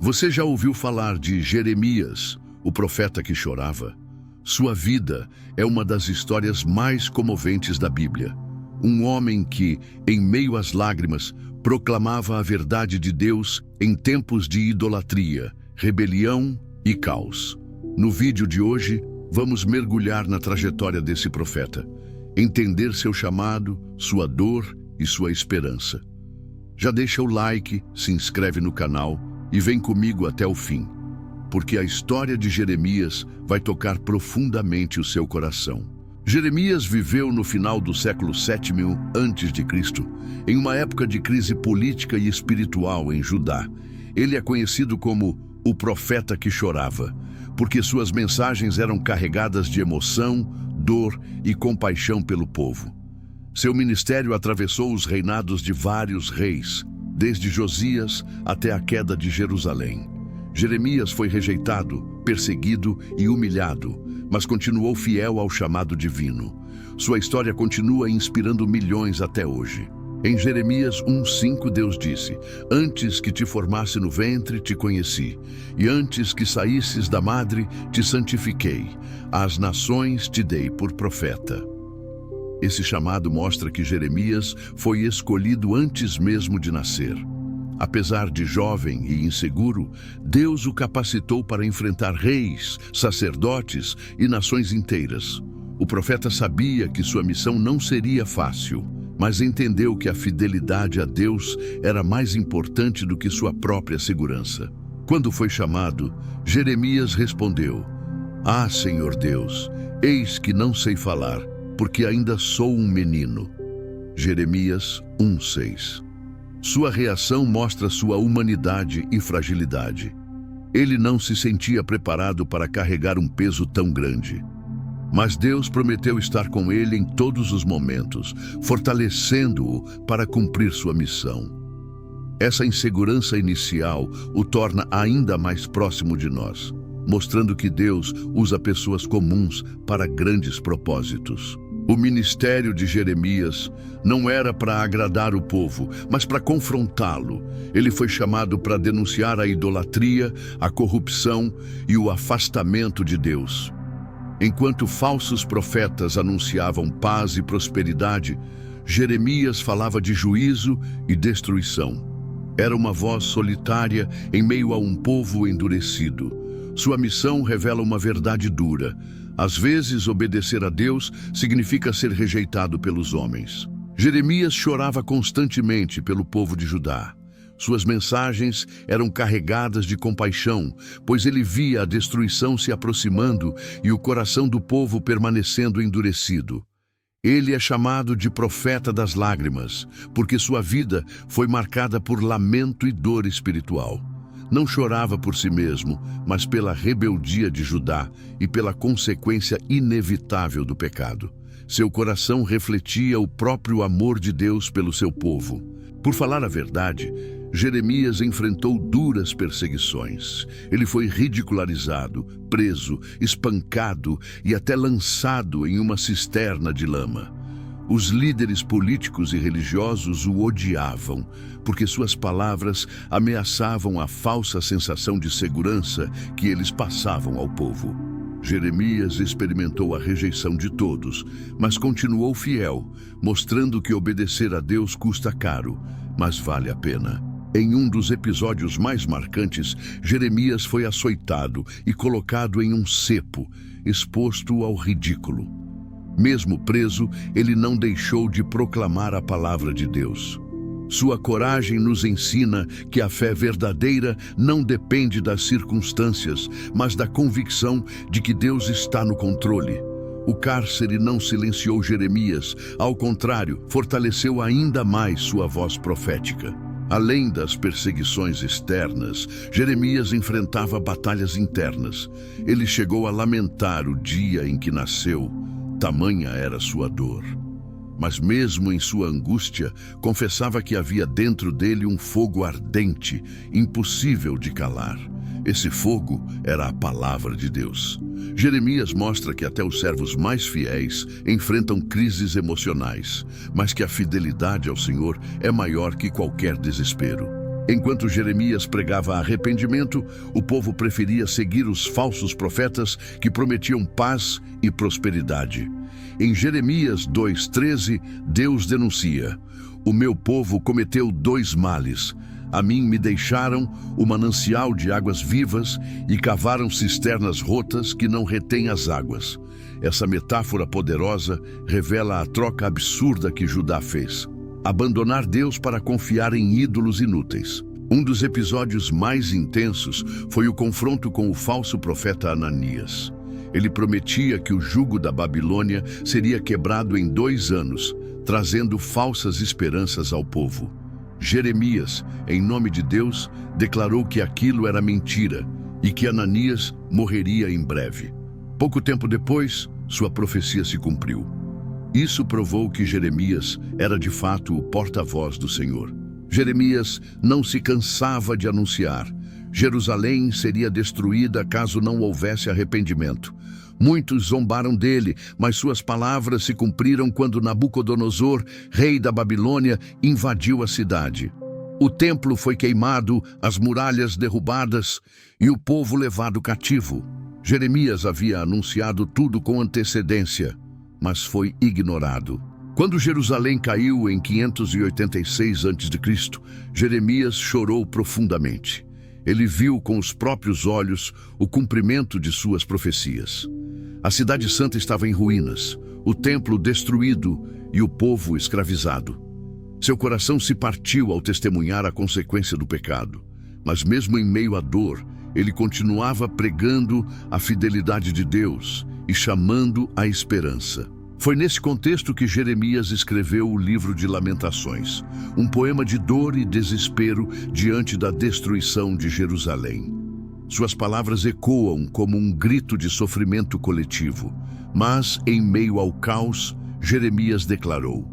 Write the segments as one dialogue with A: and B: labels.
A: Você já ouviu falar de Jeremias, o profeta que chorava? Sua vida é uma das histórias mais comoventes da Bíblia. Um homem que, em meio às lágrimas, proclamava a verdade de Deus em tempos de idolatria, rebelião e caos. No vídeo de hoje, vamos mergulhar na trajetória desse profeta, entender seu chamado, sua dor e sua esperança. Já deixa o like, se inscreve no canal e vem comigo até o fim, porque a história de Jeremias vai tocar profundamente o seu coração. Jeremias viveu no final do século VII a.C., em uma época de crise política e espiritual em Judá. Ele é conhecido como o profeta que chorava, porque suas mensagens eram carregadas de emoção, dor e compaixão pelo povo. Seu ministério atravessou os reinados de vários reis, desde Josias até a queda de Jerusalém. Jeremias foi rejeitado, perseguido e humilhado, mas continuou fiel ao chamado divino. Sua história continua inspirando milhões até hoje. Em Jeremias 1:5, Deus disse: "Antes que te formasse no ventre, te conheci, e antes que saísses da madre, te santifiquei. Às nações te dei por profeta." Esse chamado mostra que Jeremias foi escolhido antes mesmo de nascer. Apesar de jovem e inseguro, Deus o capacitou para enfrentar reis, sacerdotes e nações inteiras. O profeta sabia que sua missão não seria fácil, mas entendeu que a fidelidade a Deus era mais importante do que sua própria segurança. Quando foi chamado, Jeremias respondeu: "Ah, Senhor Deus, eis que não sei falar, porque ainda sou um menino." Jeremias 1:6. Sua reação mostra sua humanidade e fragilidade. Ele não se sentia preparado para carregar um peso tão grande. Mas Deus prometeu estar com ele em todos os momentos, fortalecendo-o para cumprir sua missão. Essa insegurança inicial o torna ainda mais próximo de nós, mostrando que Deus usa pessoas comuns para grandes propósitos. O ministério de Jeremias não era para agradar o povo, mas para confrontá-lo. Ele foi chamado para denunciar a idolatria, a corrupção e o afastamento de Deus. Enquanto falsos profetas anunciavam paz e prosperidade, Jeremias falava de juízo e destruição. Era uma voz solitária em meio a um povo endurecido. Sua missão revela uma verdade dura. Às vezes, obedecer a Deus significa ser rejeitado pelos homens. Jeremias chorava constantemente pelo povo de Judá. Suas mensagens eram carregadas de compaixão, pois ele via a destruição se aproximando e o coração do povo permanecendo endurecido. Ele é chamado de profeta das lágrimas, porque sua vida foi marcada por lamento e dor espiritual. Não chorava por si mesmo, mas pela rebeldia de Judá e pela consequência inevitável do pecado. Seu coração refletia o próprio amor de Deus pelo seu povo. Por falar a verdade, Jeremias enfrentou duras perseguições. Ele foi ridicularizado, preso, espancado e até lançado em uma cisterna de lama. Os líderes políticos e religiosos o odiavam, porque suas palavras ameaçavam a falsa sensação de segurança que eles passavam ao povo. Jeremias experimentou a rejeição de todos, mas continuou fiel, mostrando que obedecer a Deus custa caro, mas vale a pena. Em um dos episódios mais marcantes, Jeremias foi açoitado e colocado em um cepo, exposto ao ridículo. Mesmo preso, ele não deixou de proclamar a palavra de Deus. Sua coragem nos ensina que a fé verdadeira não depende das circunstâncias, mas da convicção de que Deus está no controle. O cárcere não silenciou Jeremias, ao contrário, fortaleceu ainda mais sua voz profética. Além das perseguições externas, Jeremias enfrentava batalhas internas. Ele chegou a lamentar o dia em que nasceu, tamanha era sua dor. Mas mesmo em sua angústia, confessava que havia dentro dele um fogo ardente, impossível de calar. Esse fogo era a palavra de Deus. Jeremias mostra que até os servos mais fiéis enfrentam crises emocionais, mas que a fidelidade ao Senhor é maior que qualquer desespero. Enquanto Jeremias pregava arrependimento, o povo preferia seguir os falsos profetas que prometiam paz e prosperidade. Em Jeremias 2:13, Deus denuncia: "O meu povo cometeu dois males. A mim me deixaram o manancial de águas vivas e cavaram cisternas rotas que não retêm as águas." Essa metáfora poderosa revela a troca absurda que Judá fez: abandonar Deus para confiar em ídolos inúteis. Um dos episódios mais intensos foi o confronto com o falso profeta Ananias. Ele prometia que o jugo da Babilônia seria quebrado em 2 anos, trazendo falsas esperanças ao povo. Jeremias, em nome de Deus, declarou que aquilo era mentira e que Ananias morreria em breve. Pouco tempo depois, sua profecia se cumpriu. Isso provou que Jeremias era de fato o porta-voz do Senhor. Jeremias não se cansava de anunciar: Jerusalém seria destruída caso não houvesse arrependimento. Muitos zombaram dele, mas suas palavras se cumpriram quando Nabucodonosor, rei da Babilônia, invadiu a cidade. O templo foi queimado, as muralhas derrubadas e o povo levado cativo. Jeremias havia anunciado tudo com antecedência, mas foi ignorado. Quando Jerusalém caiu em 586 a.C., Jeremias chorou profundamente. Ele viu com os próprios olhos o cumprimento de suas profecias. A cidade santa estava em ruínas, o templo destruído e o povo escravizado. Seu coração se partiu ao testemunhar a consequência do pecado, mas mesmo em meio à dor, ele continuava pregando a fidelidade de Deus e chamando a esperança. Foi nesse contexto que Jeremias escreveu o livro de Lamentações, um poema de dor e desespero diante da destruição de Jerusalém. Suas palavras ecoam como um grito de sofrimento coletivo, mas, em meio ao caos, Jeremias declarou: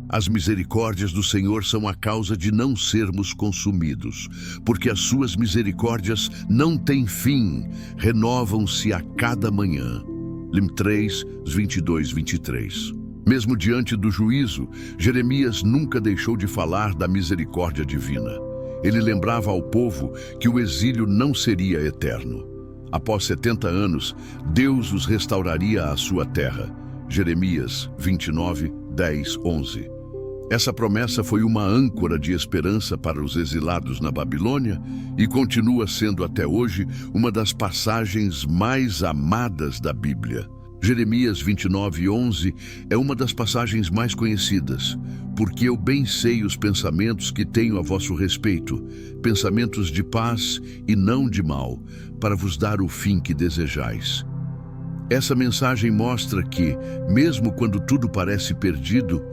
A: "As misericórdias do Senhor são a causa de não sermos consumidos, porque as suas misericórdias não têm fim, renovam-se a cada manhã." Lim 3, 22-23. Mesmo diante do juízo, Jeremias nunca deixou de falar da misericórdia divina. Ele lembrava ao povo que o exílio não seria eterno. Após 70 anos, Deus os restauraria à sua terra. Jeremias 29, 10, 11. Essa promessa foi uma âncora de esperança para os exilados na Babilônia e continua sendo até hoje uma das passagens mais amadas da Bíblia. Jeremias 29, 11 é uma das passagens mais conhecidas: "Porque eu bem sei os pensamentos que tenho a vosso respeito, pensamentos de paz e não de mal, para vos dar o fim que desejais." Essa mensagem mostra que, mesmo quando tudo parece perdido,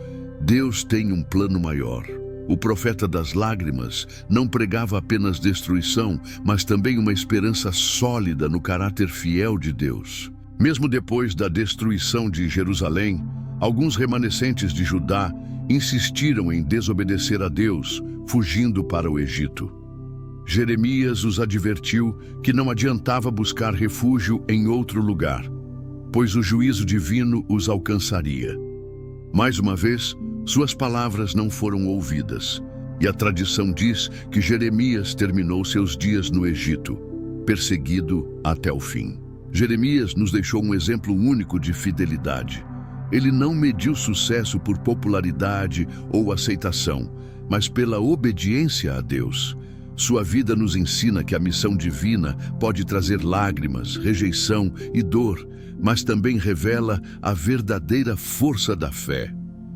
A: Deus tem um plano maior. O profeta das lágrimas não pregava apenas destruição, mas também uma esperança sólida no caráter fiel de Deus. Mesmo depois da destruição de Jerusalém, alguns remanescentes de Judá insistiram em desobedecer a Deus, fugindo para o Egito. Jeremias os advertiu que não adiantava buscar refúgio em outro lugar, pois o juízo divino os alcançaria. Mais uma vez, suas palavras não foram ouvidas, e a tradição diz que Jeremias terminou seus dias no Egito, perseguido até o fim. Jeremias nos deixou um exemplo único de fidelidade. Ele não mediu sucesso por popularidade ou aceitação, mas pela obediência a Deus. Sua vida nos ensina que a missão divina pode trazer lágrimas, rejeição e dor, mas também revela a verdadeira força da fé.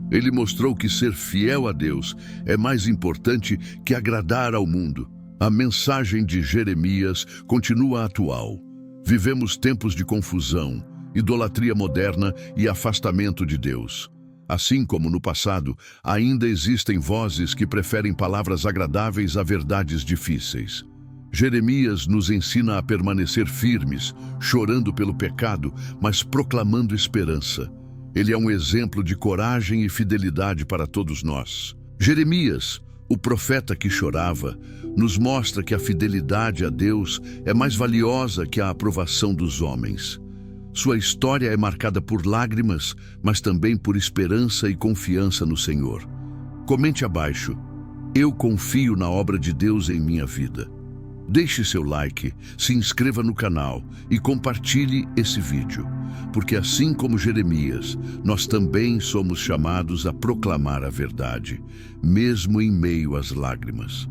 A: Ele mostrou que ser fiel a Deus é mais importante que agradar ao mundo. A mensagem de Jeremias continua atual. Vivemos tempos de confusão, idolatria moderna e afastamento de Deus. Assim como no passado, ainda existem vozes que preferem palavras agradáveis a verdades difíceis. Jeremias nos ensina a permanecer firmes, chorando pelo pecado, mas proclamando esperança. Ele é um exemplo de coragem e fidelidade para todos nós. Jeremias, o profeta que chorava, nos mostra que a fidelidade a Deus é mais valiosa que a aprovação dos homens. Sua história é marcada por lágrimas, mas também por esperança e confiança no Senhor. Comente abaixo: Eu confio na obra de Deus em minha vida. Deixe seu like, se inscreva no canal e compartilhe esse vídeo, porque assim como Jeremias, nós também somos chamados a proclamar a verdade, mesmo em meio às lágrimas.